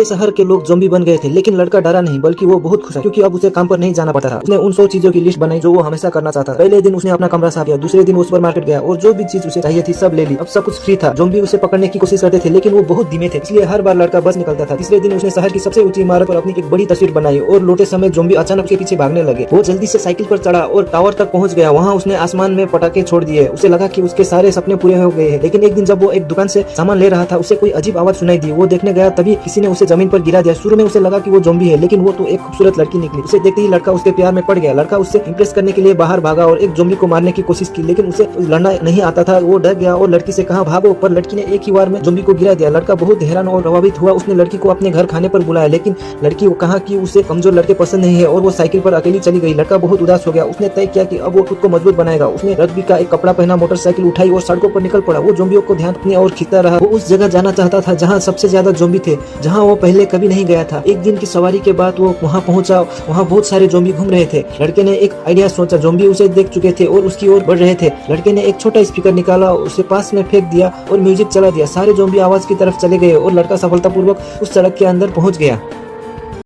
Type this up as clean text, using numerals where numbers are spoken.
पूरे शहर के लोग ज़ॉम्बी बन गए थे, लेकिन लड़का डरा नहीं, बल्कि वो बहुत खुश था क्योंकि अब उसे काम पर नहीं जाना पड़ता था। उसने उन 100 चीजों की लिस्ट बनाई जो वो हमेशा करना चाहता था। पहले दिन उसने अपना कमरा साफ किया, दूसरे दिन वो सुपरमार्केट गया और जो भी चीज उसे चाहिए थी सब ले ली। अब सब कुछ फ्री था। ज़ॉम्बी उसे पकड़ने की कोशिश करते थे, लेकिन वो बहुत धीमे थे, इसलिए हर बार लड़का बच निकलता था। तीसरे दिन उसने शहर की सबसे ऊंची इमारत पर अपनी एक बड़ी तस्वीर बनाई और लौटे समय ज़ॉम्बी अचानक उसके पीछे भागने लगे। वो जल्दी से साइकिल पर चढ़ा और टावर तक पहुंच गया। वहाँ उसने आसमान में पटाखे छोड़ दिए। उसे लगा कि उसके सारे सपने पूरे हो गए हैं। लेकिन एक दिन जब वो एक दुकान से सामान ले रहा था, उसे कोई अजीब आवाज सुनाई दी। वो देखने गया, तभी किसी ने उसे जमीन पर गिरा दिया। शुरू में उसे लगा कि वो ज़ॉम्बी है, लेकिन वो तो एक खूबसूरत लड़की निकली। उसे देखते ही लड़का उसके प्यार में पड़ गया। लड़का उससे इंप्रेस करने के लिए बाहर भागा और एक ज़ॉम्बी को मारने की कोशिश की, लेकिन उसे लड़ना नहीं आता था। वो डर गया और लड़की से कहा भागो, पर लड़की ने एक ही बार में ज़ॉम्बी को गिरा दिया। लड़का बहुत हैरान और प्रभावित हुआ। उसने लड़की को अपने घर खाने पर बुलाया, लेकिन लड़की को कहा कि उसे कमजोर लड़के पसंद नहीं है और वो साइकिल पर अकेली चली गई। लड़का बहुत उदास हो गया। उसने तय किया कि अब वो खुद को मजबूत बनाएगा। उसने रग्बी का एक कपड़ा पहना, मोटरसाइकिल उठाई और सड़कों पर निकल पड़ा। वो ज़ॉम्बियों को ध्यान अपनी ओर खींचता रहा। वो उस जगह जाना चाहता था जहाँ सबसे ज्यादा ज़ॉम्बी थे, जहाँ वो पहले कभी नहीं गया था। एक दिन की सवारी के बाद वो वहाँ पहुंचा। वहाँ बहुत सारे ज़ॉम्बी घूम रहे थे। लड़के ने एक आइडिया सोचा। ज़ॉम्बी उसे देख चुके थे और उसकी ओर बढ़ रहे थे। लड़के ने एक छोटा स्पीकर निकाला, उसे पास में फेंक दिया और म्यूजिक चला दिया। सारे ज़ॉम्बी आवाज की तरफ चले गए और लड़का सफलतापूर्वक उस सड़क के अंदर पहुंच गया।